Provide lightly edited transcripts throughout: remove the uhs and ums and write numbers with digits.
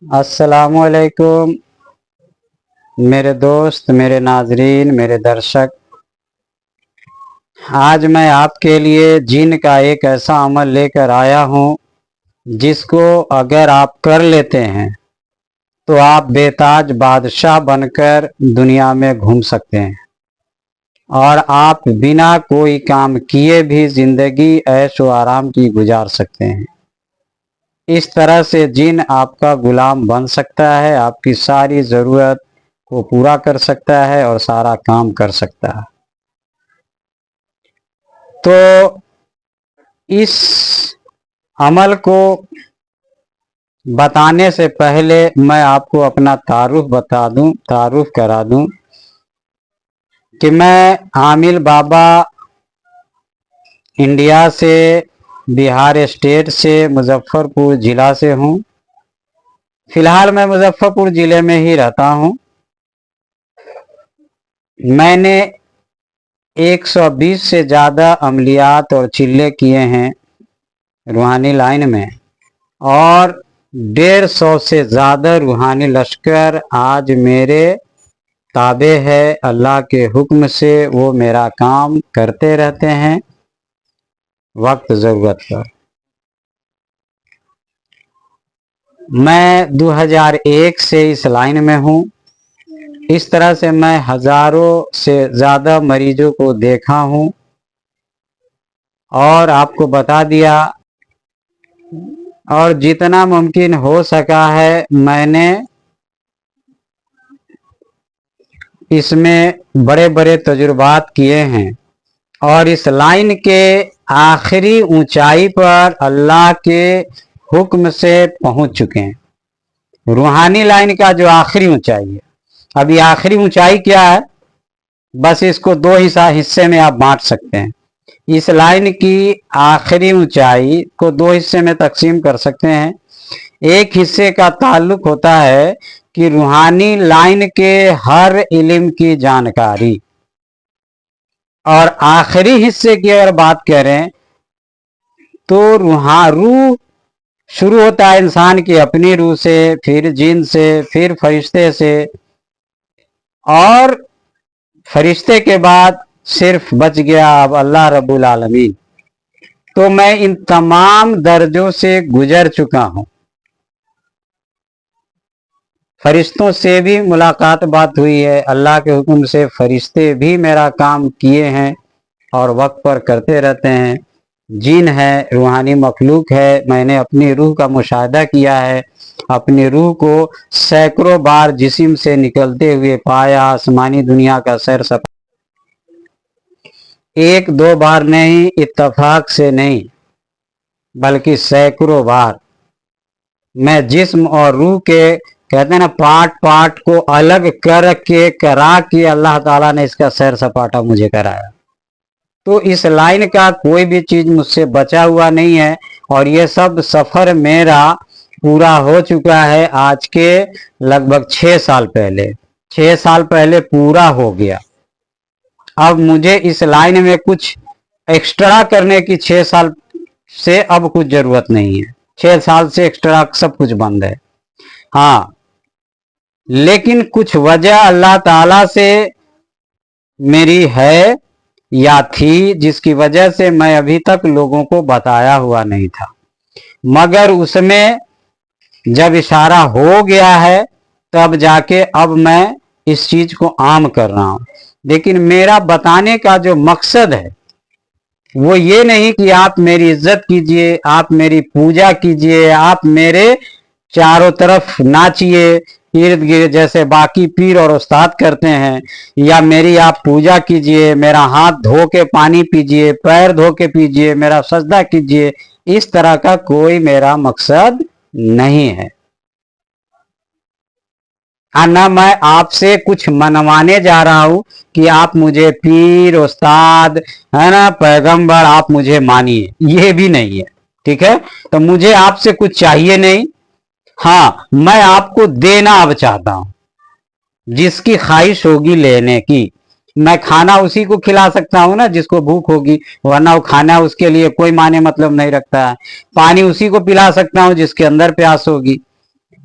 अस्सलामुअलैकुम मेरे दोस्त, मेरे नाजरीन, मेरे दर्शक। आज मैं आपके लिए जिन का एक ऐसा अमल लेकर आया हूँ जिसको अगर आप कर लेते हैं तो आप बेताज बादशाह बनकर दुनिया में घूम सकते हैं और आप बिना कोई काम किए भी जिंदगी ऐश व आराम की गुजार सकते हैं। इस तरह से जिन आपका गुलाम बन सकता है, आपकी सारी ज़रूरत को पूरा कर सकता है और सारा काम कर सकता है। तो इस अमल को बताने से पहले मैं आपको अपना तारुफ करा दूं कि मैं आमिल बाबा इंडिया से, बिहार स्टेट से, मुजफ्फरपुर ज़िला से हूं। फिलहाल मैं मुजफ्फरपुर ज़िले में ही रहता हूं। मैंने 120 से ज़्यादा अमलियात और चिल्ले किए हैं रूहानी लाइन में, और 150 से ज़्यादा रूहानी लश्कर आज मेरे ताबे है। अल्लाह के हुक्म से वो मेरा काम करते रहते हैं वक्त ज़रूरत पर। मैं 2001 से इस लाइन में हूँ। इस तरह से मैं हज़ारों से ज़्यादा मरीजों को देखा हूँ और आपको बता दिया, और जितना मुमकिन हो सका है मैंने इसमें बड़े बड़े तजुर्बात किए हैं और इस लाइन के आखिरी ऊंचाई पर अल्लाह के हुक्म से पहुंच चुके हैं। रूहानी लाइन का जो आखिरी ऊंचाई है, अभी आखिरी ऊंचाई क्या है, बस इसको दो हिस्से में आप बांट सकते हैं। इस लाइन की आखिरी ऊंचाई को दो हिस्से में तकसीम कर सकते हैं। एक हिस्से का ताल्लुक होता है कि रूहानी लाइन के हर इल्म की जानकारी, और आखिरी हिस्से की अगर बात करें तो रूह शुरू होता है इंसान की अपनी रूह से, फिर जिन से, फिर फरिश्ते से, और फरिश्ते के बाद सिर्फ बच गया अब अल्लाह रब्बुल आलमीन। तो मैं इन तमाम दर्जों से गुजर चुका हूं। फरिश्तों से भी मुलाकात बात हुई है, अल्लाह के हुक्म से फरिश्ते भी मेरा काम किए हैं और वक्त पर करते रहते हैं। जिन है, रूहानी मखलूक है, मैंने अपनी रूह का मुशाहदा किया है। अपनी रूह को सैकड़ों बार जिस्म से निकलते हुए पाया। आसमानी दुनिया का सैर सफर एक दो बार नहीं, इत्तफाक से नहीं, बल्कि सैकड़ों बार। मैं जिस्म और रूह के, कहते हैं ना, पार्ट पार्ट को अलग करा के अल्लाह ताला ने इसका सैर सपाटा मुझे कराया। तो इस लाइन का कोई भी चीज मुझसे बचा हुआ नहीं है, और ये सब सफर मेरा पूरा हो चुका है आज के लगभग 6 साल पहले। 6 साल पहले पूरा हो गया। अब मुझे इस लाइन में कुछ एक्स्ट्रा करने की 6 साल से अब कुछ जरूरत नहीं है। 6 साल से एक्स्ट्रा सब कुछ बंद है। हाँ, लेकिन कुछ वजह अल्लाह ताला से मेरी है या थी, जिसकी वजह से मैं अभी तक लोगों को बताया हुआ नहीं था, मगर उसमें जब इशारा हो गया है तब जाके अब मैं इस चीज को आम कर रहा हूं। लेकिन मेरा बताने का जो मकसद है वो ये नहीं कि आप मेरी इज्जत कीजिए, आप मेरी पूजा कीजिए, आप मेरे चारों तरफ नाचिए इर्द गिर्द जैसे बाकी पीर और उस्ताद करते हैं, या मेरी आप पूजा कीजिए, मेरा हाथ धो के पानी पीजिए, पैर धो के पीजिए, मेरा सजदा कीजिए। इस तरह का कोई मेरा मकसद नहीं है। ना मैं आपसे कुछ मनवाने जा रहा हूं कि आप मुझे पीर, उस्ताद, है ना, पैगंबर, आप मुझे मानिए, ये भी नहीं है। ठीक है, तो मुझे आपसे कुछ चाहिए नहीं। हाँ, मैं आपको देना अब चाहता हूं, जिसकी ख्वाहिश होगी लेने की। मैं खाना उसी को खिला सकता हूं ना जिसको भूख होगी, वरना वो खाना उसके लिए कोई माने मतलब नहीं रखता है। पानी उसी को पिला सकता हूं जिसके अंदर प्यास होगी,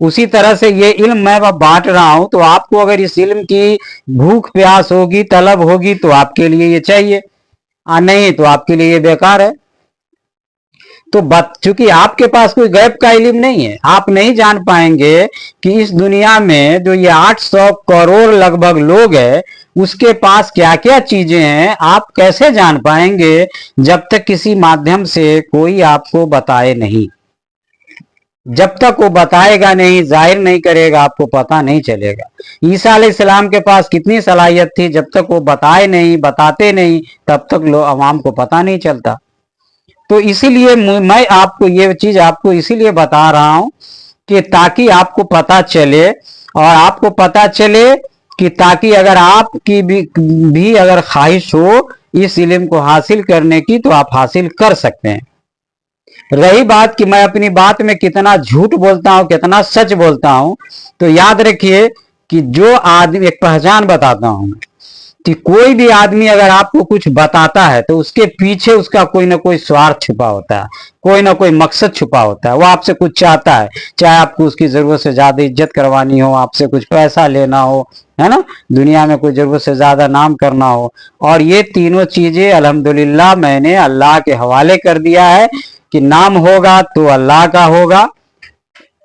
उसी तरह से ये इल्म मैं बांट रहा हूं, तो आपको अगर इस इल्म की भूख प्यास होगी, तलब होगी, तो आपके लिए ये चाहिए, नहीं तो आपके लिए ये बेकार है। तो चूंकि आपके पास कोई गैब का इल्म नहीं है, आप नहीं जान पाएंगे कि इस दुनिया में जो ये 800 करोड़ लगभग लोग हैं, उसके पास क्या क्या चीजें हैं, आप कैसे जान पाएंगे जब तक किसी माध्यम से कोई आपको बताए नहीं। जब तक वो बताएगा नहीं, जाहिर नहीं करेगा, आपको पता नहीं चलेगा। ईसा अलैहिस्सलाम के पास कितनी सलाहियत थी, जब तक वो बताए नहीं, बताते नहीं, तब तक लोग अवाम को पता नहीं चलता। तो इसीलिए मैं आपको ये चीज आपको इसीलिए बता रहा हूं कि ताकि आपको पता चले, और आपको पता चले कि ताकि अगर आपकी भी अगर ख्वाहिश हो इस इल्म को हासिल करने की, तो आप हासिल कर सकते हैं। रही बात कि मैं अपनी बात में कितना झूठ बोलता हूं, कितना सच बोलता हूं, तो याद रखिए कि जो आदमी, एक पहचान बताता हूं कि कोई भी आदमी अगर आपको कुछ बताता है तो उसके पीछे उसका कोई ना कोई स्वार्थ छुपा होता है, कोई ना कोई मकसद छुपा होता है। वो आपसे कुछ चाहता है, चाहे आपको उसकी जरूरत से ज्यादा इज्जत करवानी हो, आपसे कुछ पैसा लेना हो, है ना, दुनिया में कोई जरूरत से ज्यादा नाम करना हो। और ये तीनों चीजें अल्हम्दुलिल्लाह मैंने अल्लाह के हवाले कर दिया है कि नाम होगा तो अल्लाह का होगा।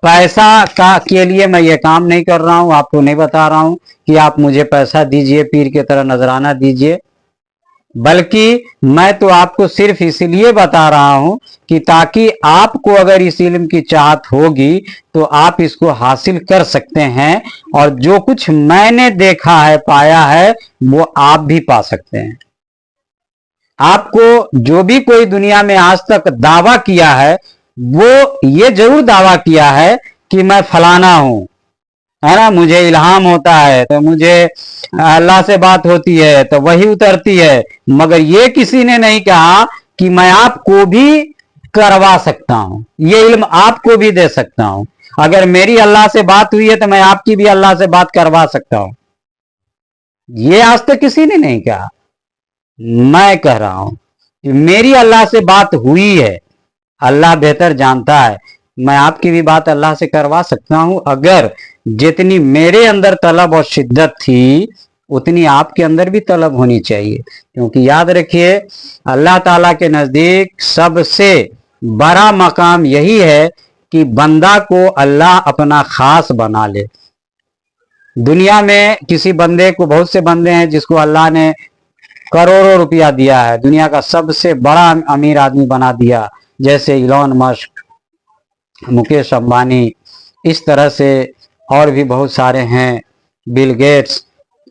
पैसा का के लिए मैं ये काम नहीं कर रहा हूं, आपको नहीं बता रहा हूं कि आप मुझे पैसा दीजिए, पीर की तरह नजराना दीजिए, बल्कि मैं तो आपको सिर्फ इसलिए बता रहा हूं कि ताकि आपको अगर इस इल्म की चाहत होगी तो आप इसको हासिल कर सकते हैं, और जो कुछ मैंने देखा है, पाया है, वो आप भी पा सकते हैं। आपको जो भी कोई दुनिया में आज तक दावा किया है, वो ये जरूर दावा किया है कि मैं फलाना हूं, है ना, मुझे इल्हाम होता है, तो मुझे अल्लाह से बात होती है तो वही उतरती है, मगर ये किसी ने नहीं कहा कि मैं आपको भी करवा सकता हूं, ये इल्म आपको भी दे सकता हूं। अगर मेरी अल्लाह से बात हुई है तो मैं आपकी भी अल्लाह से बात करवा सकता हूं। ये आज तक किसी ने नहीं कहा, मैं कह रहा हूं कि मेरी अल्लाह से बात हुई है, अल्लाह बेहतर जानता है, मैं आपकी भी बात अल्लाह से करवा सकता हूं। अगर जितनी मेरे अंदर तलब और शिद्दत थी, उतनी आपके अंदर भी तलब होनी चाहिए, क्योंकि याद रखिए अल्लाह ताला के नजदीक सबसे बड़ा मकाम यही है कि बंदा को अल्लाह अपना खास बना ले। दुनिया में किसी बंदे को, बहुत से बंदे हैं जिसको अल्लाह ने करोड़ों रुपया दिया है, दुनिया का सबसे बड़ा अमीर आदमी बना दिया, जैसे इलॉन मस्क, मुकेश अंबानी, इस तरह से और भी बहुत सारे हैं, बिल गेट्स,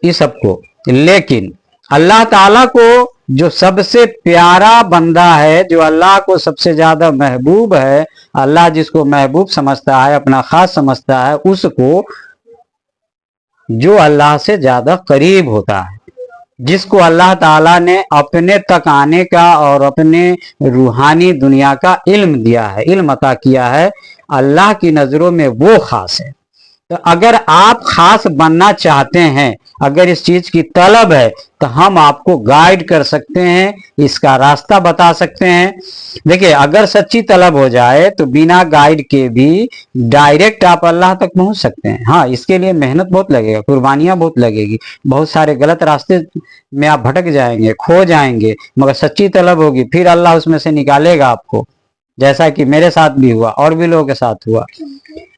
इस सबको। लेकिन अल्लाह ताला को जो सबसे प्यारा बंदा है, जो अल्लाह को सबसे ज्यादा महबूब है, अल्लाह जिसको महबूब समझता है, अपना खास समझता है, उसको, जो अल्लाह से ज्यादा करीब होता है, जिसको अल्लाह ताला ने अपने तक आने का और अपने रूहानी दुनिया का इल्म दिया है, इल्म अता किया है, अल्लाह की नजरों में वो खास है। तो अगर आप खास बनना चाहते हैं, अगर इस चीज की तलब है, तो हम आपको गाइड कर सकते हैं, इसका रास्ता बता सकते हैं। देखिए, अगर सच्ची तलब हो जाए तो बिना गाइड के भी डायरेक्ट आप अल्लाह तक पहुंच सकते हैं। हाँ, इसके लिए मेहनत बहुत लगेगा, कुर्बानियां बहुत लगेगी, बहुत सारे गलत रास्ते में आप भटक जाएंगे, खो जाएंगे, मगर सच्ची तलब होगी, फिर अल्लाह उसमें से निकालेगा आपको, जैसा कि मेरे साथ भी हुआ और भी लोगों के साथ हुआ।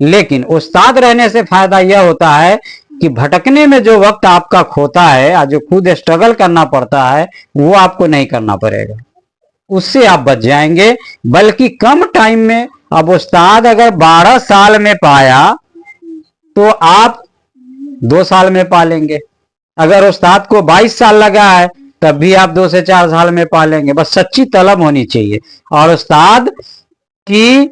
लेकिन उस्ताद रहने से फायदा यह होता है कि भटकने में जो वक्त आपका खोता है, और जो खुद स्ट्रगल करना पड़ता है, वो आपको नहीं करना पड़ेगा, उससे आप बच जाएंगे, बल्कि कम टाइम में। अब उस्ताद अगर 12 साल में पाया तो आप 2 साल में पा लेंगे, अगर उस्ताद को 22 साल लगा है तब भी आप 2 से 4 साल में पा लेंगे। बस सच्ची तलब होनी चाहिए, और उस्ताद की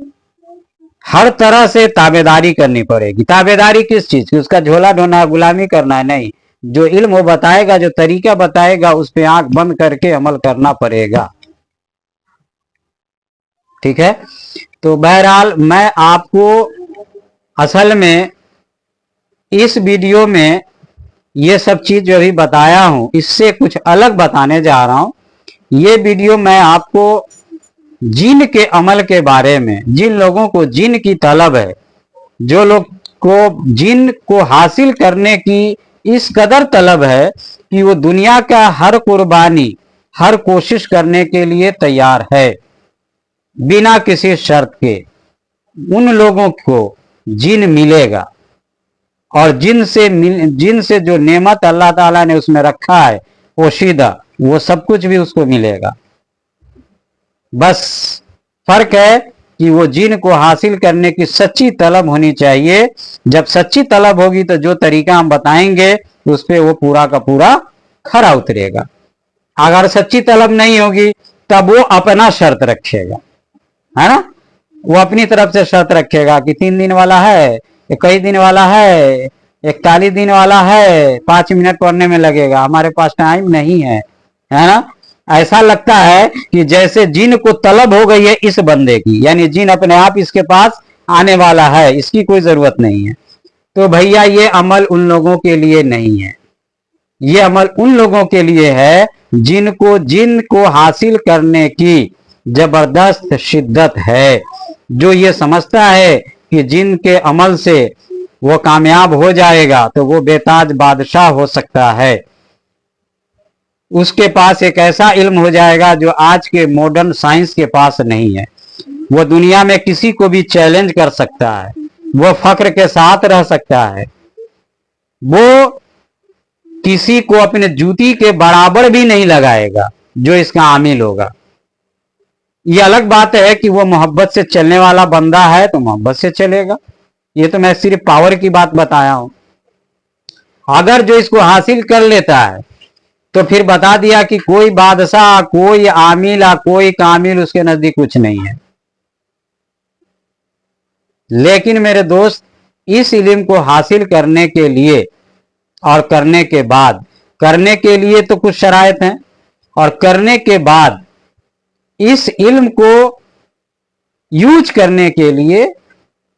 हर तरह से ताबेदारी करनी पड़ेगी। ताबेदारी किस चीज की? उसका झोला ढोना, गुलामी करना है नहीं, जो इल्म वो बताएगा, जो तरीका बताएगा, उस पे आंख बंद करके अमल करना पड़ेगा। ठीक है, तो बहरहाल मैं आपको असल में इस वीडियो में ये सब चीज जो भी बताया हूं, इससे कुछ अलग बताने जा रहा हूं। ये वीडियो मैं आपको जिन के अमल के बारे में, जिन लोगों को जिन की तलब है, जो लोग को जिन को हासिल करने की इस कदर तलब है कि वो दुनिया का हर कुर्बानी, हर कोशिश करने के लिए तैयार है बिना किसी शर्त के। उन लोगों को जिन मिलेगा, और जिन से जो नेमत अल्लाह ताला ने उसमें रखा है पोशीदा, वो सब कुछ भी उसको मिलेगा। बस फर्क है कि वो जिन को हासिल करने की सच्ची तलब होनी चाहिए। जब सच्ची तलब होगी तो जो तरीका हम बताएंगे उस पर वो पूरा का पूरा खरा उतरेगा। अगर सच्ची तलब नहीं होगी तब वो अपना शर्त रखेगा, है ना। वो अपनी तरफ से शर्त रखेगा कि 3 दिन वाला है, 21 दिन वाला है, 41 दिन वाला है, 5 मिनट पढ़ने में लगेगा, हमारे पास टाइम नहीं है ना। ऐसा लगता है कि जैसे जिन को तलब हो गई है इस बंदे की, यानी जिन अपने आप इसके पास आने वाला है, इसकी कोई जरूरत नहीं है। तो भैया ये अमल उन लोगों के लिए नहीं है, ये अमल उन लोगों के लिए है जिनको हासिल करने की जबरदस्त शिद्दत है, जो ये समझता है कि जिनके अमल से वो कामयाब हो जाएगा तो वो बेताज बादशाह हो सकता है। उसके पास एक ऐसा इल्म हो जाएगा जो आज के मॉडर्न साइंस के पास नहीं है। वो दुनिया में किसी को भी चैलेंज कर सकता है, वो फख्र के साथ रह सकता है, वो किसी को अपने जूती के बराबर भी नहीं लगाएगा जो इसका आमिल होगा। ये अलग बात है कि वो मोहब्बत से चलने वाला बंदा है तो मोहब्बत से चलेगा। ये तो मैं सिर्फ पावर की बात बताया हूं। अगर जो इसको हासिल कर लेता है तो फिर बता दिया कि कोई बादशाह, कोई आमिल, कोई कामिल उसके नजदीक कुछ नहीं है। लेकिन मेरे दोस्त, इस इल्म को हासिल करने के लिए और करने के बाद, करने के लिए तो कुछ शराइत हैं, और करने के बाद इस इल्म को यूज करने के लिए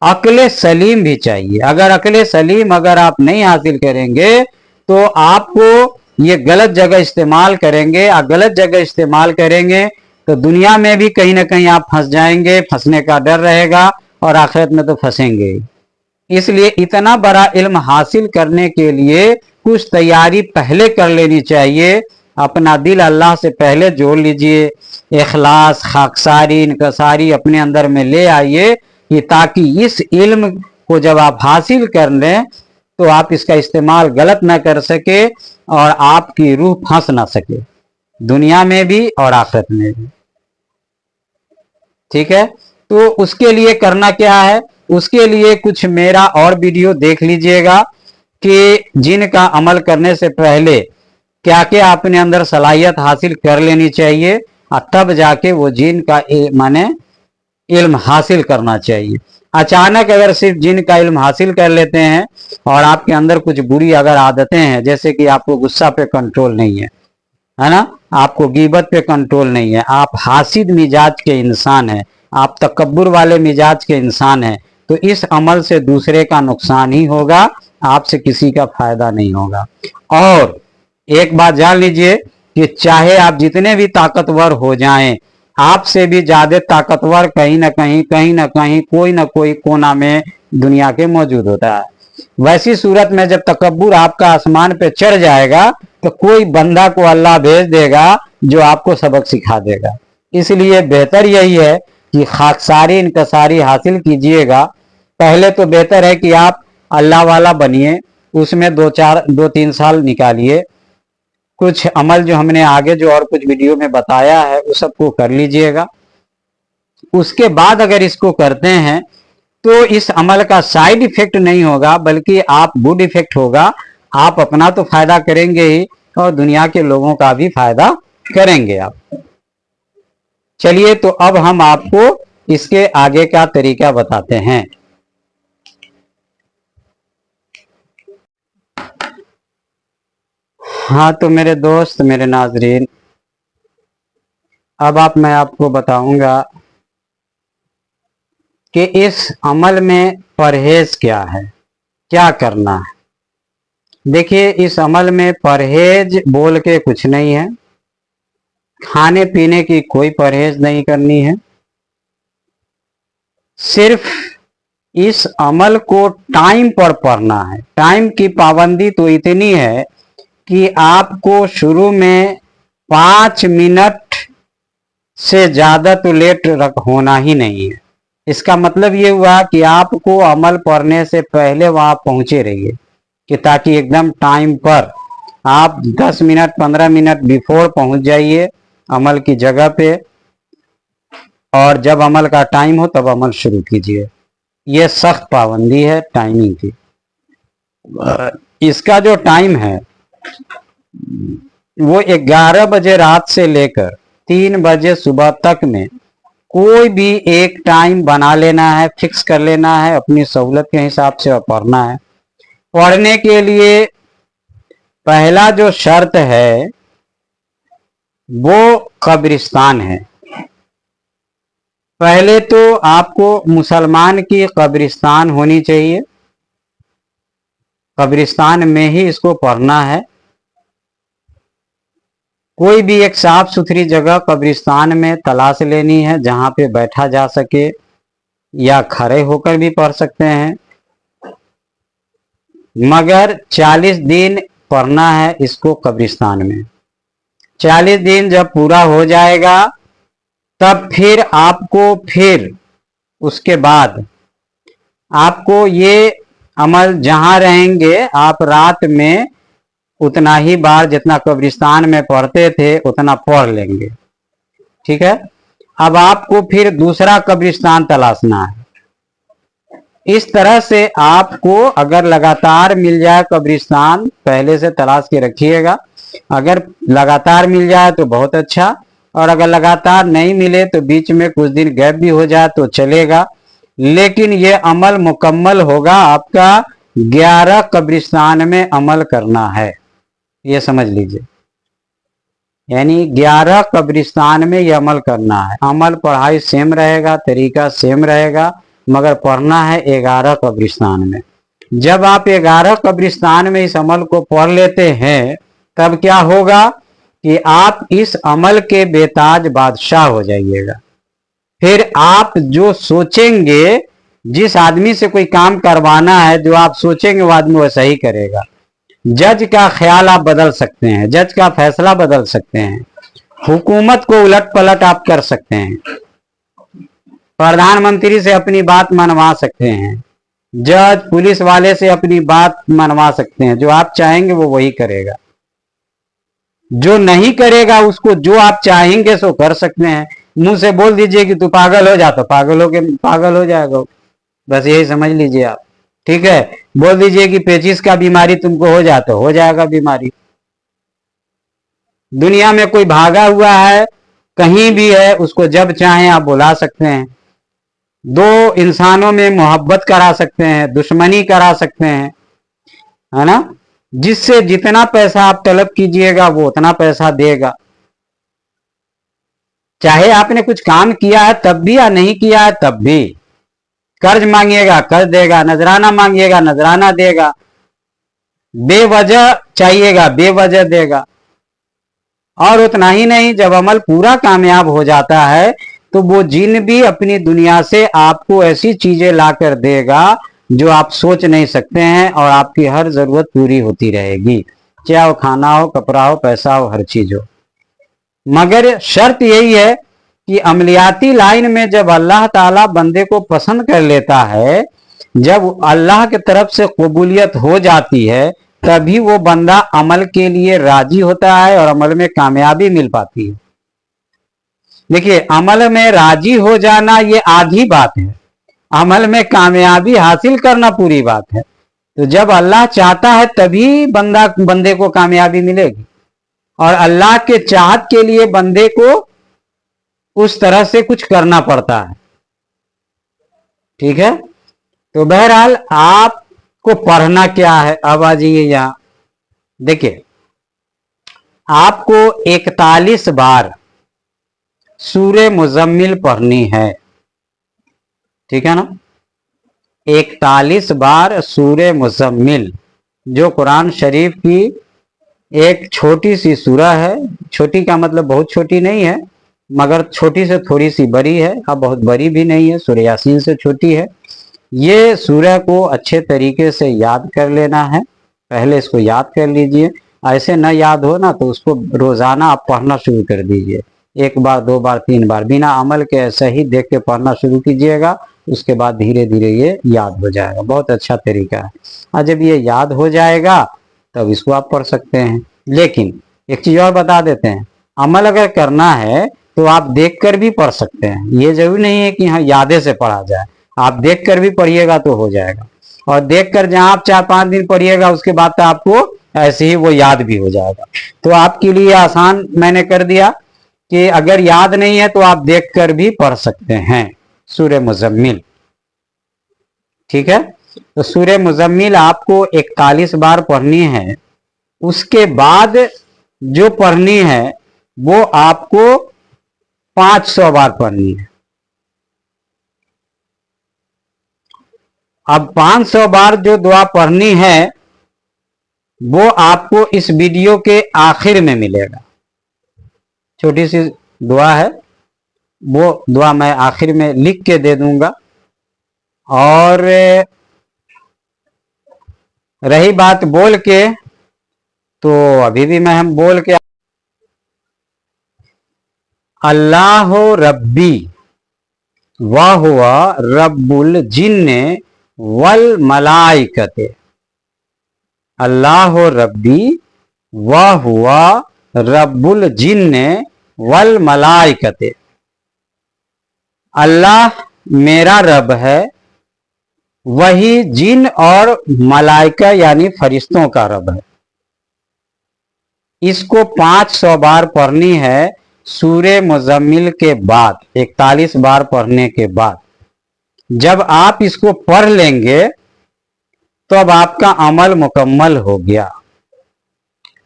अक्ल सलीम भी चाहिए। अगर अक्ल सलीम अगर आप नहीं हासिल करेंगे तो आपको ये गलत जगह इस्तेमाल करेंगे, और गलत जगह इस्तेमाल करेंगे तो दुनिया में भी कहीं ना कहीं आप फंस जाएंगे, फंसने का डर रहेगा, और आखिरत में तो फंसेंगे। इसलिए इतना बड़ा इल्म हासिल करने के लिए कुछ तैयारी पहले कर लेनी चाहिए। अपना दिल अल्लाह से पहले जोड़ लीजिए, इखलास, खाकसारी, इनकसारी अपने अंदर में ले आइए, कि ताकि इस इल्म को जब आप हासिल कर लें तो आप इसका इस्तेमाल गलत ना कर सके और आपकी रूह फंस ना सके, दुनिया में भी और आखिरत में भी। ठीक है, तो उसके लिए करना क्या है, उसके लिए कुछ मेरा और वीडियो देख लीजिएगा कि जिन का अमल करने से पहले क्या क्या अपने अंदर सलाहियत हासिल कर लेनी चाहिए, और तब जाके वो जिन का माने इल्म हासिल करना चाहिए। अचानक अगर सिर्फ जिन का इल्म हासिल कर लेते हैं और आपके अंदर कुछ बुरी अगर आदतें हैं, जैसे कि आपको गुस्सा पे कंट्रोल नहीं है ना, आपको गीबत पे कंट्रोल नहीं है, आप हासिद मिजाज के इंसान हैं, आप तकब्बुर वाले मिजाज के इंसान हैं, तो इस अमल से दूसरे का नुकसान ही होगा, आपसे किसी का फायदा नहीं होगा। और एक बात जान लीजिए कि चाहे आप जितने भी ताकतवर हो जाएं, आपसे भी ज्यादा ताकतवर कहीं ना कहीं कोई ना कोई कोना में दुनिया के मौजूद होता है। वैसी सूरत में जब तकब्बुर आपका आसमान पे चढ़ जाएगा तो कोई बंदा को अल्लाह भेज देगा जो आपको सबक सिखा देगा। इसलिए बेहतर यही है कि खाकसारी, इनकसारी हासिल कीजिएगा। पहले तो बेहतर है कि आप अल्लाह वाला बनिए, उसमें 2-3 साल निकालिए, कुछ अमल जो हमने आगे जो और कुछ वीडियो में बताया है उस सबको कर लीजिएगा। उसके बाद अगर इसको करते हैं तो इस अमल का साइड इफेक्ट नहीं होगा, बल्कि आप गुड इफेक्ट होगा। आप अपना तो फायदा करेंगे ही और दुनिया के लोगों का भी फायदा करेंगे आप। चलिए, तो अब हम आपको इसके आगे का तरीका बताते हैं। हाँ, तो मेरे दोस्त, मेरे नाजरीन, अब मैं आपको बताऊंगा कि इस अमल में परहेज क्या है, क्या करना है। देखिए, इस अमल में परहेज बोल के कुछ नहीं है, खाने पीने की कोई परहेज नहीं करनी है। सिर्फ इस अमल को टाइम पर पढ़ना है। टाइम की पाबंदी तो इतनी है कि आपको शुरू में 5 मिनट से ज्यादा तो लेट होना ही नहीं है। इसका मतलब ये हुआ कि आपको अमल पढ़ने से पहले वहां पहुंचे रहिए, कि ताकि एकदम टाइम पर आप 10 मिनट 15 मिनट बिफोर पहुंच जाइए अमल की जगह पे, और जब अमल का टाइम हो तब अमल शुरू कीजिए। यह सख्त पाबंदी है टाइमिंग की। इसका जो टाइम है वो 11 बजे रात से लेकर 3 बजे सुबह तक में कोई भी एक टाइम बना लेना है, फिक्स कर लेना है, अपनी सहूलत के हिसाब से पढ़ना है। पढ़ने के लिए पहला जो शर्त है वो कब्रिस्तान है। पहले तो आपको मुसलमान की कब्रिस्तान होनी चाहिए, कब्रिस्तान में ही इसको पढ़ना है। कोई भी एक साफ सुथरी जगह कब्रिस्तान में तलाश लेनी है जहां पे बैठा जा सके, या खड़े होकर भी पढ़ सकते हैं, मगर 40 दिन पढ़ना है इसको कब्रिस्तान में। 40 दिन जब पूरा हो जाएगा तब फिर उसके बाद आपको ये अमल जहां रहेंगे आप रात में उतना ही बार जितना कब्रिस्तान में पढ़ते थे उतना पढ़ लेंगे। ठीक है। अब आपको फिर दूसरा कब्रिस्तान तलाशना है। इस तरह से आपको अगर लगातार मिल जाए कब्रिस्तान, पहले से तलाश के रखिएगा। अगर लगातार मिल जाए तो बहुत अच्छा, और अगर लगातार नहीं मिले तो बीच में कुछ दिन गैप भी हो जाए तो चलेगा। लेकिन ये अमल मुकम्मल होगा आपका 11 कब्रिस्तान में अमल करना है, ये समझ लीजिए। यानी 11 कब्रिस्तान में ये अमल करना है। अमल पढ़ाई सेम रहेगा, तरीका सेम रहेगा, मगर पढ़ना है 11 कब्रिस्तान में। जब आप 11 कब्रिस्तान में इस अमल को पढ़ लेते हैं तब क्या होगा कि आप इस अमल के बेताज बादशाह हो जाइएगा। फिर आप जो सोचेंगे, जिस आदमी से कोई काम करवाना है, जो आप सोचेंगे वो आदमी वैसा ही करेगा। जज का ख्याल आप बदल सकते हैं, जज का फैसला बदल सकते हैं, हुकूमत को उलट पलट आप कर सकते हैं, प्रधानमंत्री से अपनी बात मनवा सकते हैं, जज पुलिस वाले से अपनी बात मनवा सकते हैं। जो आप चाहेंगे वो वही करेगा, जो नहीं करेगा उसको जो आप चाहेंगे सो कर सकते हैं। मुंह से बोल दीजिए कि तू पागल हो जा, तो पागल हो जाएगा, बस यही समझ लीजिए आप। ठीक है। बोल दीजिए कि पेचिस का बीमारी तुमको हो जाए तो हो जाएगा बीमारी। दुनिया में कोई भागा हुआ है, कहीं भी है, उसको जब चाहें आप बुला सकते हैं। दो इंसानों में मोहब्बत करा सकते हैं, दुश्मनी करा सकते हैं, है ना। जिससे जितना पैसा आप तलब कीजिएगा वो उतना पैसा देगा। चाहे आपने कुछ काम किया है तब भी या नहीं किया है तब भी। कर्ज मांगिएगा कर्ज देगा, नजराना मांगिएगा नजराना देगा, बेवजह चाहिएगा बेवजह देगा। और उतना ही नहीं, जब अमल पूरा कामयाब हो जाता है तो वो जिन भी अपनी दुनिया से आपको ऐसी चीजें लाकर देगा जो आप सोच नहीं सकते हैं, और आपकी हर जरूरत पूरी होती रहेगी, चाहे वो खाना हो, कपड़ा हो, पैसा हो, हर चीज हो। मगर शर्त यही है कि अमलियाती लाइन में जब अल्लाह ताला बंदे को पसंद कर लेता है, जब अल्लाह की तरफ से कबूलियत हो जाती है, तभी वो बंदा अमल के लिए राजी होता है और अमल में कामयाबी मिल पाती है। देखिए, अमल में राजी हो जाना ये आधी बात है, अमल में कामयाबी हासिल करना पूरी बात है। तो जब अल्लाह चाहता है तभी बंदे को कामयाबी मिलेगी, और अल्लाह के चाहत के लिए बंदे को उस तरह से कुछ करना पड़ता है। ठीक है। तो बहरहाल आपको पढ़ना क्या है, अब आ जाइए यहां। देखिए, आपको 41 बार सूरे मुजम्मिल पढ़नी है। ठीक है ना। 41 बार सूरे मुजम्मिल, जो कुरान शरीफ की एक छोटी सी सूरा है। छोटी का मतलब बहुत छोटी नहीं है, मगर छोटी से थोड़ी सी बड़ी है। अब बहुत बड़ी भी नहीं है, सूरह यासीन से छोटी है। ये सूर्य को अच्छे तरीके से याद कर लेना है। पहले इसको याद कर लीजिए, ऐसे न याद हो ना तो उसको रोजाना आप पढ़ना शुरू कर दीजिए। 1 बार 2 बार 3 बार बिना अमल के ऐसे ही देख के पढ़ना शुरू कीजिएगा, उसके बाद धीरे धीरे ये याद हो जाएगा। बहुत अच्छा तरीका है। और जब ये याद हो जाएगा तब इसको आप पढ़ सकते हैं। लेकिन एक चीज और बता देते हैं, अमल अगर करना है तो आप देखकर भी पढ़ सकते हैं। ये जरूरी नहीं है कि हाँ यादे से पढ़ा जाए, आप देखकर भी पढ़िएगा तो हो जाएगा। और देखकर जहां आप 4-5 दिन पढ़िएगा उसके बाद तो आपको ऐसे ही वो याद भी हो जाएगा। तो आपके लिए आसान मैंने कर दिया कि अगर याद नहीं है तो आप देखकर भी पढ़ सकते हैं सूरह मुज़म्मिल। ठीक है, तो सूरह मुज़म्मिल आपको 41 बार पढ़नी है। उसके बाद जो पढ़नी है वो आपको 500 बार पढ़नी है। अब 500 बार जो दुआ पढ़नी है वो आपको इस वीडियो के आखिर में मिलेगा। छोटी सी दुआ है, वो दुआ मैं आखिर में लिख के दे दूंगा। और रही बात बोल के, तो अभी भी मैं हम बोल के, अल्लाह रब्बी व हुवा रब्बुल जिन्ने वल मलाइकते। अल्लाह रब्बी व हुवा रब्बुल जिन्ने वल मलाइकते। अल्लाह मेरा रब है, वही जिन और मलाइका यानी फरिश्तों का रब है। इसको 500 बार पढ़नी है सूरह मुज़म्मिल के बाद, 41 बार पढ़ने के बाद। जब आप इसको पढ़ लेंगे तो अब आपका अमल मुकम्मल हो गया।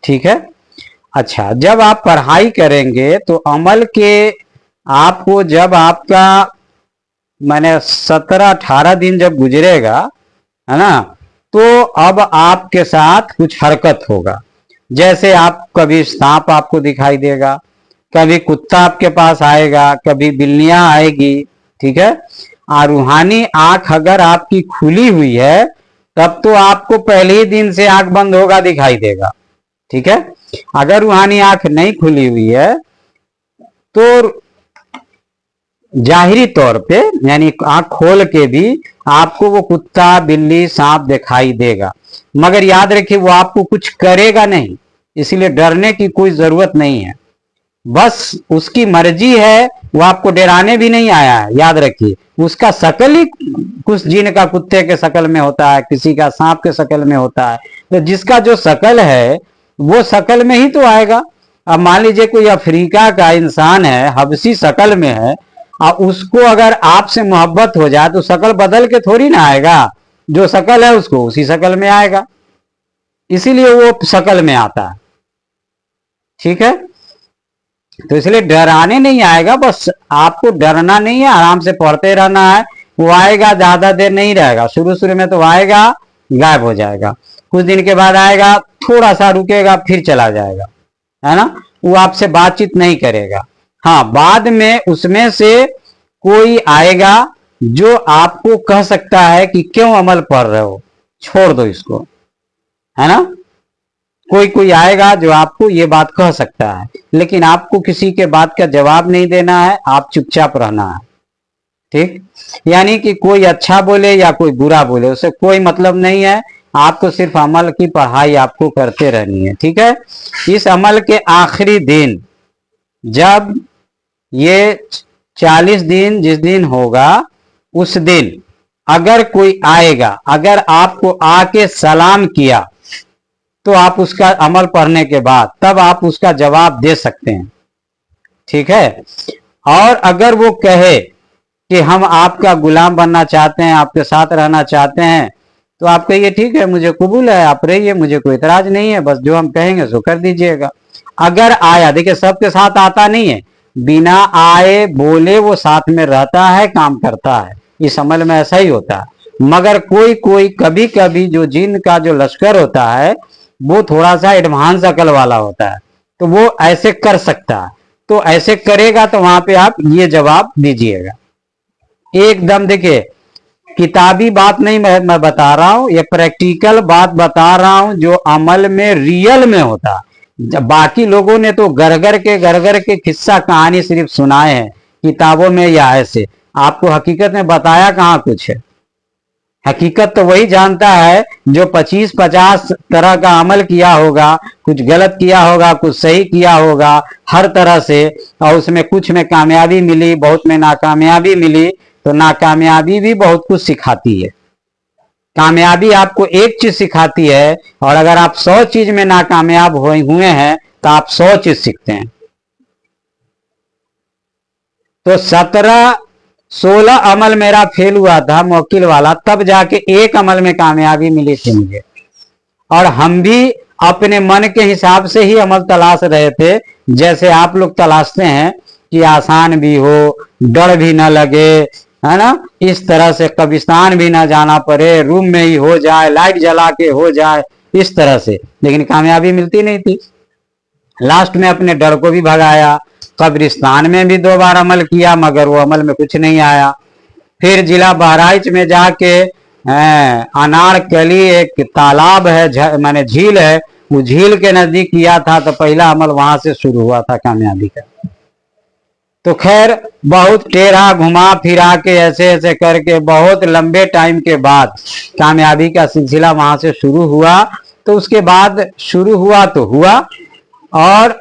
ठीक है। अच्छा, जब आप पढ़ाई करेंगे तो अमल के आपको जब आपका मैंने 17-18 दिन जब गुजरेगा, है ना, तो अब आपके साथ कुछ हरकत होगा। जैसे आप कभी सांप आपको दिखाई देगा, कभी कुत्ता आपके पास आएगा, कभी बिल्लियां आएगी। ठीक है। और रूहानी आंख अगर आपकी खुली हुई है तब तो आपको पहले ही दिन से आंख बंद होगा दिखाई देगा। ठीक है। अगर रूहानी आंख नहीं खुली हुई है तो जाहिरी तौर पे यानी आंख खोल के भी आपको वो कुत्ता बिल्ली सांप दिखाई देगा, मगर याद रखिए वो आपको कुछ करेगा नहीं, इसलिए डरने की कोई जरूरत नहीं है। बस उसकी मर्जी है, वो आपको डराने भी नहीं आया है। याद रखिए उसका शकल ही कुछ जिन का कुत्ते के शकल में होता है, किसी का सांप के शकल में होता है। तो जिसका जो शकल है वो शकल में ही तो आएगा। अब मान लीजिए कोई अफ्रीका का इंसान है, हबशी शकल में है, और उसको अगर आपसे मोहब्बत हो जाए तो शकल बदल के थोड़ी ना आएगा। जो शकल है उसको उसी शकल में आएगा, इसीलिए वो शकल में आता है। ठीक है। तो इसलिए डराने नहीं आएगा, बस आपको डरना नहीं है, आराम से पढ़ते रहना है। वो आएगा, ज्यादा देर नहीं रहेगा। शुरू शुरू में तो आएगा, गायब हो जाएगा, कुछ दिन के बाद आएगा, थोड़ा सा रुकेगा, फिर चला जाएगा, है ना। वो आपसे बातचीत नहीं करेगा। हाँ, बाद में उसमें से कोई आएगा जो आपको कह सकता है कि क्यों अमल पढ़ रहे हो, छोड़ दो इसको, है ना। कोई कोई आएगा जो आपको ये बात कह सकता है, लेकिन आपको किसी के बात का जवाब नहीं देना है, आप चुपचाप रहना है। ठीक, यानी कि कोई अच्छा बोले या कोई बुरा बोले उससे कोई मतलब नहीं है, आपको सिर्फ अमल की पढ़ाई आपको करते रहनी है। ठीक है। इस अमल के आखिरी दिन, जब ये 40 दिन जिस दिन होगा उस दिन अगर कोई आएगा, अगर आपको आके सलाम किया तो आप उसका अमल पढ़ने के बाद तब आप उसका जवाब दे सकते हैं। ठीक है। और अगर वो कहे कि हम आपका गुलाम बनना चाहते हैं, आपके साथ रहना चाहते हैं, तो आप कहिए ठीक है, मुझे कबूल है, आप रहिए, मुझे कोई इतराज नहीं है, बस जो हम कहेंगे सो कर दीजिएगा। अगर आया, देखिए सबके साथ आता नहीं है, बिना आए बोले वो साथ में रहता है, काम करता है, इस अमल में ऐसा ही होता है। मगर कोई कोई कभी कभी जो जिन का जो लश्कर होता है वो थोड़ा सा एडवांस अकल वाला होता है, तो वो ऐसे कर सकता है। तो ऐसे करेगा तो वहां पे आप ये जवाब दीजिएगा एकदम। देखिए किताबी बात नहीं मैं बता रहा हूं, ये प्रैक्टिकल बात बता रहा हूं जो अमल में रियल में होता। जब बाकी लोगों ने तो घर के किस्सा कहानी सिर्फ सुनाए हैं किताबों में या ऐसे, आपको हकीकत में बताया कहाँ कुछ है। हकीकत तो वही जानता है जो 25-50 तरह का अमल किया होगा, कुछ गलत किया होगा, कुछ सही किया होगा, हर तरह से, और उसमें कुछ में कामयाबी मिली, बहुत में नाकामयाबी मिली। तो नाकामयाबी भी बहुत कुछ सिखाती है। कामयाबी आपको एक चीज सिखाती है, और अगर आप 100 चीज में नाकामयाब हुए हैं तो आप 100 चीज सीखते हैं। तो 17-16 अमल मेरा फेल हुआ था मौकिल वाला, तब जाके एक अमल में कामयाबी मिली थी मुझे। और हम भी अपने मन के हिसाब से ही अमल तलाश रहे थे, जैसे आप लोग तलाशते हैं कि आसान भी हो, डर भी ना लगे, है ना, इस तरह से कब्रिस्तान भी ना जाना पड़े, रूम में ही हो जाए, लाइट जला के हो जाए, इस तरह से। लेकिन कामयाबी मिलती नहीं थी। लास्ट में अपने डर को भी भगाया, कब्रिस्तान में भी 2 बार अमल किया, मगर वो अमल में कुछ नहीं आया। फिर जिला बहराइच में जाके अनारकली एक तालाब है, माने झील है, वो झील के नजदीक किया था, तो पहला अमल वहां से शुरू हुआ था कामयाबी का। तो खैर बहुत टेढ़ा घुमा फिरा के ऐसे ऐसे करके बहुत लंबे टाइम के बाद कामयाबी का सिलसिला वहां से शुरू हुआ। तो उसके बाद शुरू हुआ तो हुआ, और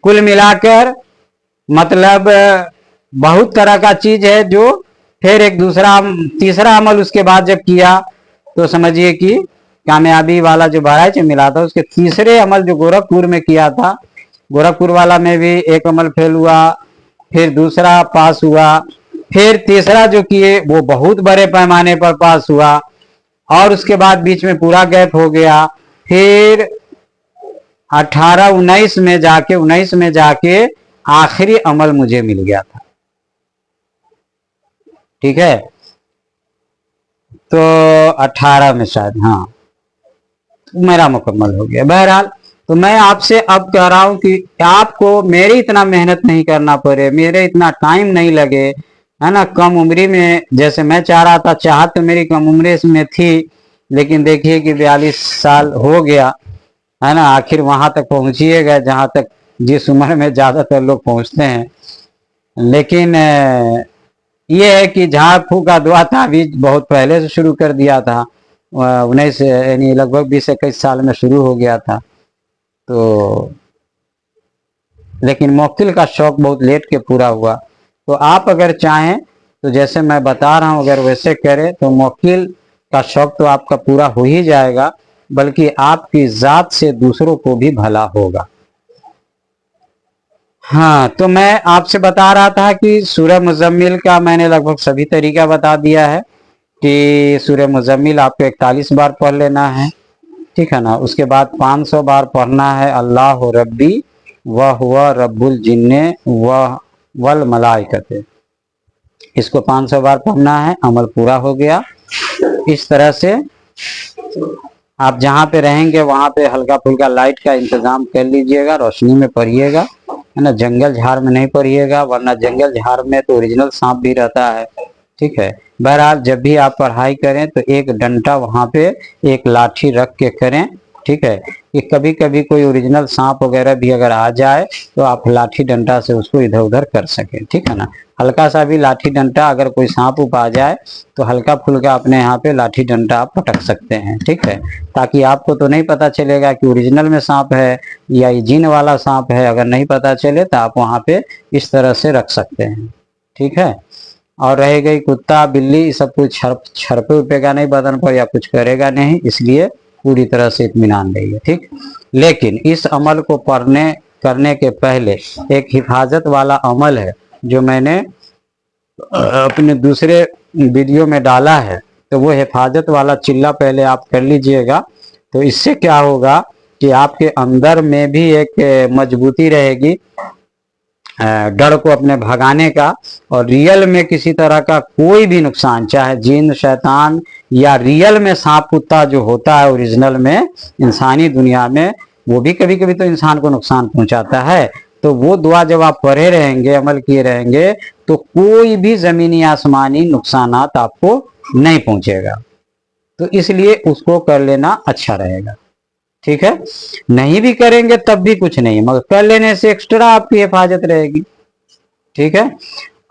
कुल मिलाकर मतलब बहुत तरह का चीज है जो फिर एक दूसरा तीसरा अमल उसके बाद जब किया तो समझिए कि कामयाबी वाला जो बहराइच में मिला था, उसके तीसरे अमल जो गोरखपुर में किया था, गोरखपुर वाला में भी एक अमल फेल हुआ, फिर दूसरा पास हुआ, फिर तीसरा जो किए वो बहुत बड़े पैमाने पर पास हुआ, और उसके बाद बीच में पूरा गैप हो गया। फिर 19 में जाके आखिरी अमल मुझे मिल गया था। ठीक है, तो 18 में शायद, हाँ, तो मेरा मुकम्मल हो गया। बहरहाल तो मैं आपसे अब कह रहा हूं कि आपको मेरी इतना मेहनत नहीं करना पड़े, मेरे इतना टाइम नहीं लगे, है ना, कम उम्री में। जैसे मैं चाह रहा था, चाहत तो मेरी कम उम्र में थी, लेकिन देखिए कि 42 साल हो गया, है ना, आखिर वहां तक पहुंचिए गए जहां तक जिस उम्र में ज्यादातर लोग पहुंचते हैं। लेकिन ये है कि झाड़ फूक का दुआ तावीज बहुत पहले से शुरू कर दिया था, 19 यानी लगभग 20-21 साल में शुरू हो गया था। तो लेकिन मौकिल का शौक बहुत लेट के पूरा हुआ। तो आप अगर चाहें तो जैसे मैं बता रहा हूं, अगर वैसे करें तो मौकिल का शौक तो आपका पूरा हो ही जाएगा, बल्कि आपकी जात से दूसरों को भी भला होगा। हाँ, तो मैं आपसे बता रहा था कि सूरह मुज़म्मिल का मैंने लगभग सभी तरीका बता दिया है कि सूरह मुज़म्मिल आपको 41 बार पढ़ लेना है, ठीक है ना। उसके बाद 500 बार पढ़ना है अल्लाह रब्बी व हुवा रब्बुल जिन्ने व वल मलाइकते। इसको 500 बार पढ़ना है, अमल पूरा हो गया। इस तरह से आप जहाँ पे रहेंगे वहां पे हल्का फुल्का लाइट का इंतजाम कर लीजिएगा, रोशनी में पढ़िएगा, है ना, जंगल झाड़ में नहीं पढ़िएगा, वरना जंगल झाड़ में तो ओरिजिनल सांप भी रहता है। ठीक है, बहरहाल जब भी आप पढ़ाई करें तो एक डंडा वहां पे एक लाठी रख के करें। ठीक है, कि कभी कभी कोई ओरिजिनल सांप वगैरह भी अगर आ जाए तो आप लाठी डंडा से उसको इधर उधर कर सके। ठीक है ना, हल्का सा भी लाठी डंडा, अगर कोई सांप उप आ जाए तो हल्का फुल्का अपने यहाँ पे लाठी डंडा आप पटक सकते हैं। ठीक है, ताकि आपको तो नहीं पता चलेगा कि ओरिजिनल में सांप है या ये जिन वाला सांप है। अगर नहीं पता चले तो आप वहाँ पे इस तरह से रख सकते हैं। ठीक है, और रह गई कुत्ता बिल्ली, सब कुछ छरपे उपेगा नहीं बदन पर या कुछ करेगा नहीं, इसलिए पूरी तरह से इत्मीनान रहिए। ठीक, लेकिन इस अमल को करने के पहले एक हिफाजत वाला अमल है जो मैंने अपने दूसरे वीडियो में डाला है, तो वो हिफाजत वाला चिल्ला पहले आप कर लीजिएगा। तो इससे क्या होगा कि आपके अंदर में भी एक मजबूती रहेगी डर को अपने भगाने का, और रियल में किसी तरह का कोई भी नुकसान, चाहे जिन शैतान या रियल में सांप कुत्ता जो होता है ओरिजिनल में इंसानी दुनिया में, वो भी कभी कभी तो इंसान को नुकसान पहुंचाता है। तो वो दुआ जब आप पढ़े रहेंगे, अमल किए रहेंगे, तो कोई भी जमीनी आसमानी नुकसानात आपको नहीं पहुंचेगा। तो इसलिए उसको कर लेना अच्छा रहेगा, ठीक है। नहीं भी करेंगे तब भी कुछ नहीं, मगर कर लेने से एक्स्ट्रा आपकी हिफाजत रहेगी, ठीक है।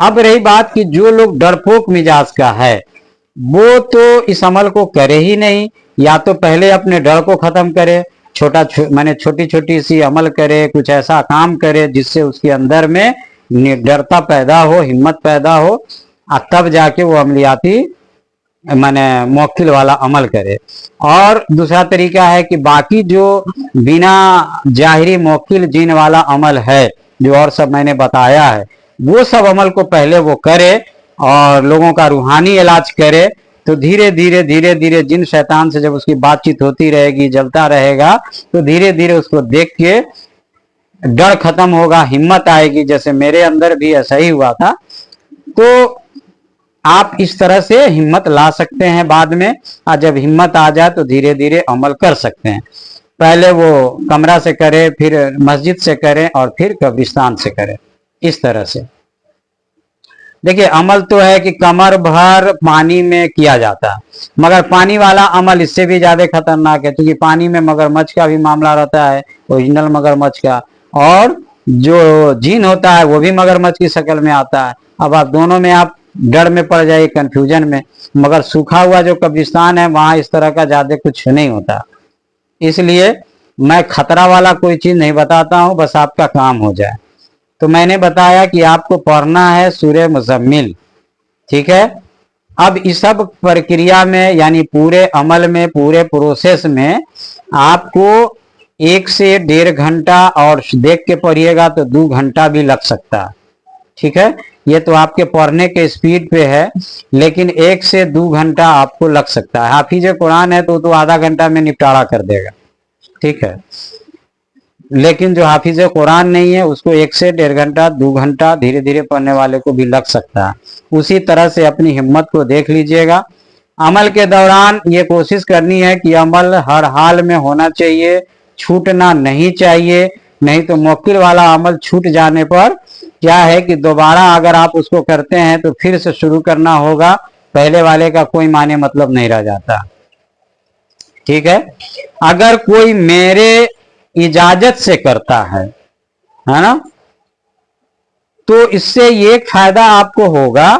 अब रही बात कि जो लोग डरपोक मिजाज का है वो तो इस अमल को करे ही नहीं, या तो पहले अपने डर को खत्म करे, माने छोटी छोटी सी अमल करे, कुछ ऐसा काम करे जिससे उसके अंदर में निडरता पैदा हो, हिम्मत पैदा हो, और तब जाके वो अमलियाती माने मौकिल वाला अमल करे। और दूसरा तरीका है कि बाकी जो बिना जाहिरी मौकिल जिन वाला अमल है जो और सब मैंने बताया है, वो सब अमल को पहले वो करे और लोगों का रूहानी इलाज करे। तो धीरे धीरे धीरे धीरे जिन शैतान से जब उसकी बातचीत होती रहेगी, जलता रहेगा, तो धीरे धीरे उसको देख के डर खत्म होगा, हिम्मत आएगी। जैसे मेरे अंदर भी ऐसा ही हुआ था। तो आप इस तरह से हिम्मत ला सकते हैं बाद में, और जब हिम्मत आ जाए तो धीरे धीरे अमल कर सकते हैं। पहले वो कमरा से करें, फिर मस्जिद से करें, और फिर कब्रिस्तान से करें, इस तरह से। देखिए अमल तो है कि कमर भर पानी में किया जाता है, मगर पानी वाला अमल इससे भी ज्यादा खतरनाक है, क्योंकि पानी में मगरमच्छ का भी मामला रहता है, ओरिजिनल मगरमच्छ का, और जो जीन होता है वो भी मगरमच्छ की शक्ल में आता है। अब आप दोनों में आप डर में पड़ जाए, कंफ्यूजन में। मगर सूखा हुआ जो कब्रिस्तान है वहां इस तरह का ज्यादा कुछ नहीं होता, इसलिए मैं खतरा वाला कोई चीज नहीं बताता हूं, बस आपका काम हो जाए। तो मैंने बताया कि आपको पढ़ना है सूरह मुज़म्मिल, ठीक है। अब इस सब प्रक्रिया में, यानी पूरे अमल में, पूरे प्रोसेस में आपको 1 से 1.5 घंटा, और देख के पढ़िएगा तो 2 घंटा भी लग सकता है, ठीक है। ये तो आपके पढ़ने के स्पीड पे है, लेकिन 1 से 2 घंटा आपको लग सकता है। हाफिज कुरान है तो आधा घंटा में निपटारा कर देगा, ठीक है। लेकिन जो हाफिज कुरान नहीं है उसको 1 से 1.5 घंटा, 2 घंटा धीरे धीरे पढ़ने वाले को भी लग सकता है। उसी तरह से अपनी हिम्मत को देख लीजिएगा। अमल के दौरान ये कोशिश करनी है कि अमल हर हाल में होना चाहिए, छूटना नहीं चाहिए। नहीं तो मुक्किल वाला अमल छूट जाने पर क्या है कि दोबारा अगर आप उसको करते हैं तो फिर से शुरू करना होगा, पहले वाले का कोई माने मतलब नहीं रह जाता, ठीक है। अगर कोई मेरे इजाजत से करता है ना, तो इससे ये फायदा आपको होगा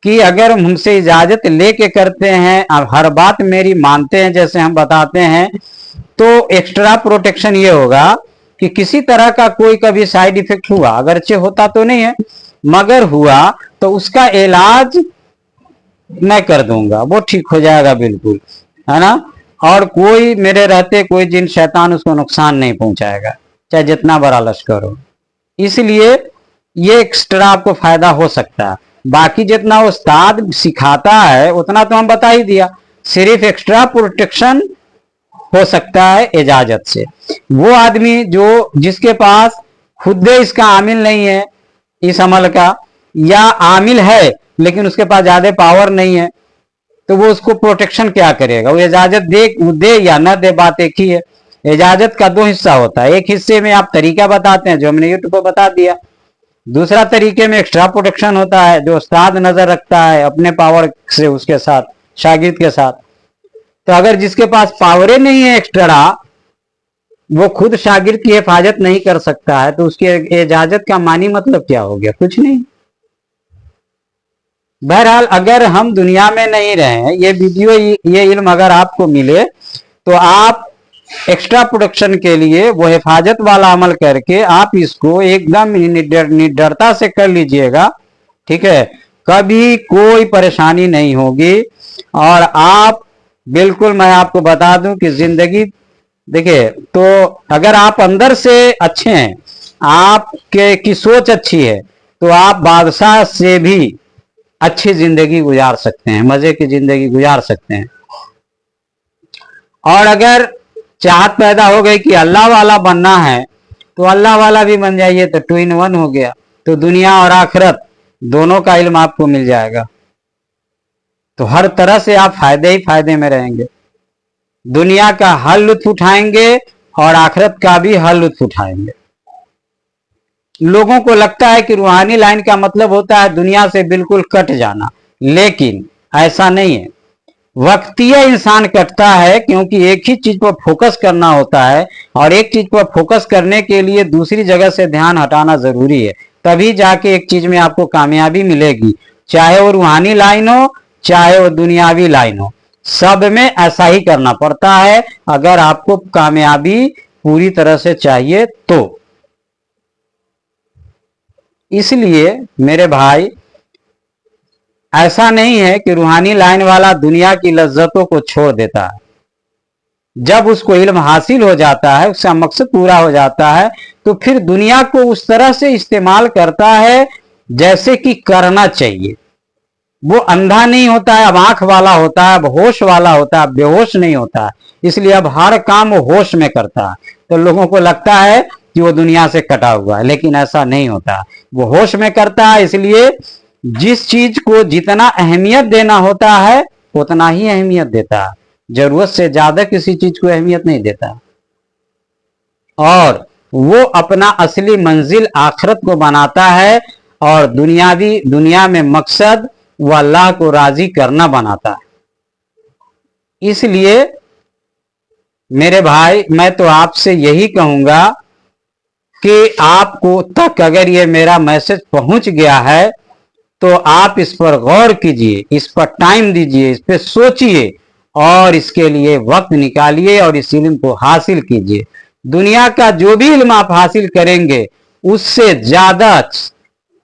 कि अगर हमसे इजाजत लेके करते हैं, अब हर बात मेरी मानते हैं जैसे हम बताते हैं, तो एक्स्ट्रा प्रोटेक्शन ये होगा कि किसी तरह का कोई कभी साइड इफेक्ट हुआ, अगरचे होता तो नहीं है, मगर हुआ तो उसका इलाज मैं कर दूंगा, वो ठीक हो जाएगा बिल्कुल, है ना। और कोई मेरे रहते कोई जिन शैतान उसको नुकसान नहीं पहुंचाएगा, चाहे जितना बड़ा लश्कर हो। इसलिए ये एक्स्ट्रा आपको फायदा हो सकता है। बाकी जितना उस्ताद सिखाता है उतना तो हम बता ही दिया, सिर्फ एक्स्ट्रा प्रोटेक्शन हो सकता है इजाजत से। वो आदमी जो जिसके पास खुद इसका आमिल नहीं है इस अमल का, या आमिल है लेकिन उसके पास ज्यादा पावर नहीं है, तो वो उसको प्रोटेक्शन क्या करेगा? वो इजाजत दे या ना दे, बात एक ही है। इजाजत का 2 हिस्सा होता है, एक हिस्से में आप तरीका बताते हैं जो हमने यूट्यूब पर बता दिया, दूसरा तरीके में एक्स्ट्रा प्रोटेक्शन होता है जो उस्ताद नजर रखता है अपने पावर से उसके साथ, शागिर्द के साथ। तो अगर जिसके पास पावरें नहीं है एक्स्ट्रा, वो खुद शागिर्द की हिफाजत नहीं कर सकता है, तो उसकी इजाजत का मानी मतलब क्या हो गया? कुछ नहीं। बहरहाल अगर हम दुनिया में नहीं रहे, ये वीडियो ये इल्म अगर आपको मिले, तो आप एक्स्ट्रा प्रोडक्शन के लिए वो हिफाजत वाला अमल करके आप इसको एकदम निडरता से कर लीजिएगा, ठीक है। कभी कोई परेशानी नहीं होगी, और आप बिल्कुल, मैं आपको बता दूं कि जिंदगी, देखिए, तो अगर आप अंदर से अच्छे हैं, आपके की सोच अच्छी है, तो आप बादशाह से भी अच्छी जिंदगी गुजार सकते हैं, मजे की जिंदगी गुजार सकते हैं। और अगर चाहत पैदा हो गई कि अल्लाह वाला बनना है, तो अल्लाह वाला भी बन जाइए, तो 2 in 1 हो गया। तो दुनिया और आखिरत दोनों का इल्म आपको मिल जाएगा, तो हर तरह से आप फायदे ही फायदे में रहेंगे। दुनिया का हर लुत्फ उठाएंगे और आखिरत का भी हर लुत्फ उठाएंगे। लोगों को लगता है कि रूहानी लाइन का मतलब होता है दुनिया से बिल्कुल कट जाना, लेकिन ऐसा नहीं है। वक्तीय इंसान कटता है क्योंकि एक ही चीज पर फोकस करना होता है, और एक चीज पर फोकस करने के लिए दूसरी जगह से ध्यान हटाना जरूरी है, तभी जाके एक चीज में आपको कामयाबी मिलेगी। चाहे वो रूहानी लाइन हो, चाहे वो दुनियावी लाइन हो, सब में ऐसा ही करना पड़ता है अगर आपको कामयाबी पूरी तरह से चाहिए तो। इसलिए मेरे भाई, ऐसा नहीं है कि रूहानी लाइन वाला दुनिया की लज्जतों को छोड़ देता है। जब उसको इल्म हासिल हो जाता है, उसका मकसद पूरा हो जाता है, तो फिर दुनिया को उस तरह से इस्तेमाल करता है जैसे कि करना चाहिए। वो अंधा नहीं होता है, अब आंख वाला होता है, अब होश वाला होता है, अब बेहोश नहीं होता है। इसलिए अब हर काम वो होश में करता है। तो लोगों को लगता है कि वो दुनिया से कटा हुआ है, लेकिन ऐसा नहीं होता। वो होश में करता है। इसलिए जिस चीज को जितना अहमियत देना होता है उतना ही अहमियत देता है, जरूरत से ज्यादा किसी चीज को अहमियत नहीं देता। और वो अपना असली मंजिल आखिरत को बनाता है, और दुनिया में मकसद वो अल्लाह को राजी करना बनाता है। इसलिए मेरे भाई, मैं तो आपसे यही कहूंगा कि आपको तक अगर ये मेरा मैसेज पहुंच गया है तो आप इस पर गौर कीजिए, इस पर टाइम दीजिए, इस पर सोचिए, और इसके लिए वक्त निकालिए और इस इल्म को हासिल कीजिए। दुनिया का जो भी इल्म आप हासिल करेंगे उससे ज्यादा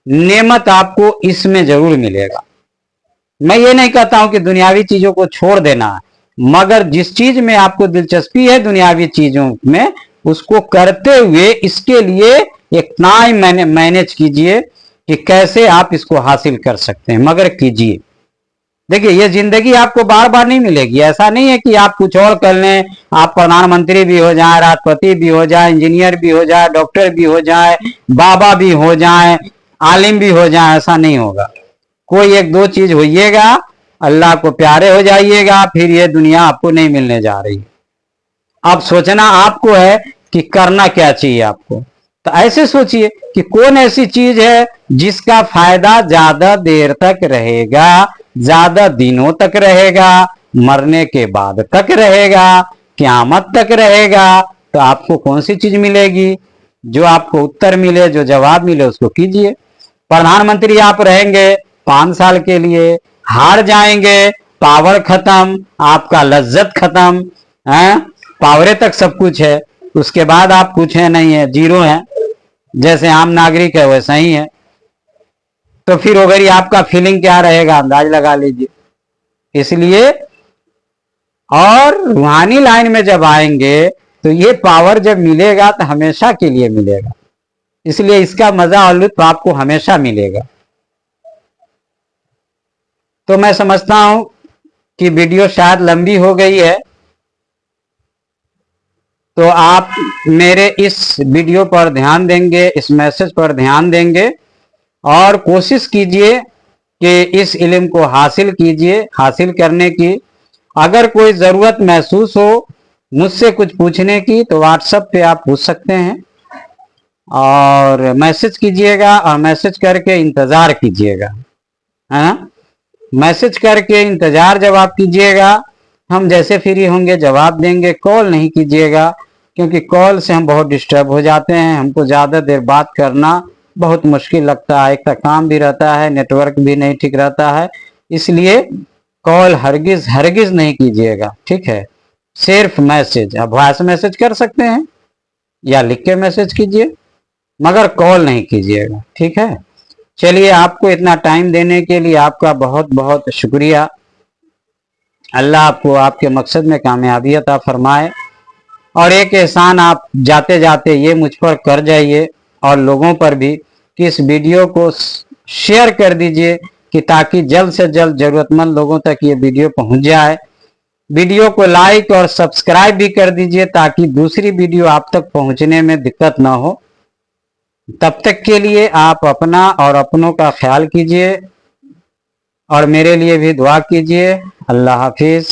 नेमत आपको इसमें जरूर मिलेगा। मैं ये नहीं कहता हूं कि दुनियावी चीजों को छोड़ देना है, मगर जिस चीज में आपको दिलचस्पी है दुनियावी चीजों में, उसको करते हुए इसके लिए एक टाइम मैनेज कीजिए कि कैसे आप इसको हासिल कर सकते हैं, मगर कीजिए। देखिए, ये जिंदगी आपको बार बार नहीं मिलेगी। ऐसा नहीं है कि आप कुछ और कर लें, आप प्रधानमंत्री भी हो जाए, राष्ट्रपति भी हो जाए, इंजीनियर भी हो जाए, डॉक्टर भी हो जाए, बाबा भी हो जाए, आलिम भी हो जाए, ऐसा नहीं होगा। कोई एक दो चीज होइएगा, अल्लाह को प्यारे हो जाइएगा, फिर ये दुनिया आपको नहीं मिलने जा रही। अब सोचना आपको है कि करना क्या चाहिए आपको। तो ऐसे सोचिए कि कौन ऐसी चीज है जिसका फायदा ज्यादा देर तक रहेगा, ज्यादा दिनों तक रहेगा, मरने के बाद तक रहेगा, क़यामत तक रहेगा। तो आपको कौन सी चीज मिलेगी? जो आपको उत्तर मिले, जो जवाब मिले, उसको कीजिए। प्रधानमंत्री आप रहेंगे 5 साल के लिए, हार जाएंगे, पावर खत्म, आपका लज्जत खत्म है, पावरे तक सब कुछ है, उसके बाद आप कुछ है नहीं है, जीरो है, जैसे आम नागरिक है वैसा ही है। तो फिर अगर आपका फीलिंग क्या रहेगा, अंदाज लगा लीजिए। इसलिए और रूहानी लाइन में जब आएंगे तो ये पावर जब मिलेगा तो हमेशा के लिए मिलेगा, इसलिए इसका मजा और लुत्फ आपको हमेशा मिलेगा। तो मैं समझता हूं कि वीडियो शायद लंबी हो गई है, तो आप मेरे इस वीडियो पर ध्यान देंगे, इस मैसेज पर ध्यान देंगे, और कोशिश कीजिए कि इस इल्म को हासिल कीजिए। हासिल करने की अगर कोई ज़रूरत महसूस हो मुझसे कुछ पूछने की, तो व्हाट्सएप पे आप पूछ सकते हैं, और मैसेज कीजिएगा, और मैसेज करके इंतज़ार कीजिएगा। हाँ, मैसेज करके इंतज़ार जब आप कीजिएगा, हम जैसे फ्री होंगे जवाब देंगे। कॉल नहीं कीजिएगा, क्योंकि कॉल से हम बहुत डिस्टर्ब हो जाते हैं, हमको ज़्यादा देर बात करना बहुत मुश्किल लगता है। एक तो काम भी रहता है, नेटवर्क भी नहीं ठीक रहता है, इसलिए कॉल हरगिज हरगिज नहीं कीजिएगा, ठीक है। सिर्फ मैसेज, आप वॉइस मैसेज कर सकते हैं या लिख के मैसेज कीजिए, मगर कॉल नहीं कीजिएगा, ठीक है। चलिए, आपको इतना टाइम देने के लिए आपका बहुत बहुत शुक्रिया। अल्लाह आपको आपके मकसद में कामयाबी अता फरमाए। और एक एहसान आप जाते जाते ये मुझ पर कर जाइए, और लोगों पर भी, कि इस वीडियो को शेयर कर दीजिए, कि ताकि जल्द से जल्द ज़रूरतमंद लोगों तक ये वीडियो पहुंच जाए। वीडियो को लाइक और सब्सक्राइब भी कर दीजिए, ताकि दूसरी वीडियो आप तक पहुंचने में दिक्कत ना हो। तब तक के लिए आप अपना और अपनों का ख्याल कीजिए, और मेरे लिए भी दुआ कीजिए। अल्लाह हाफिज।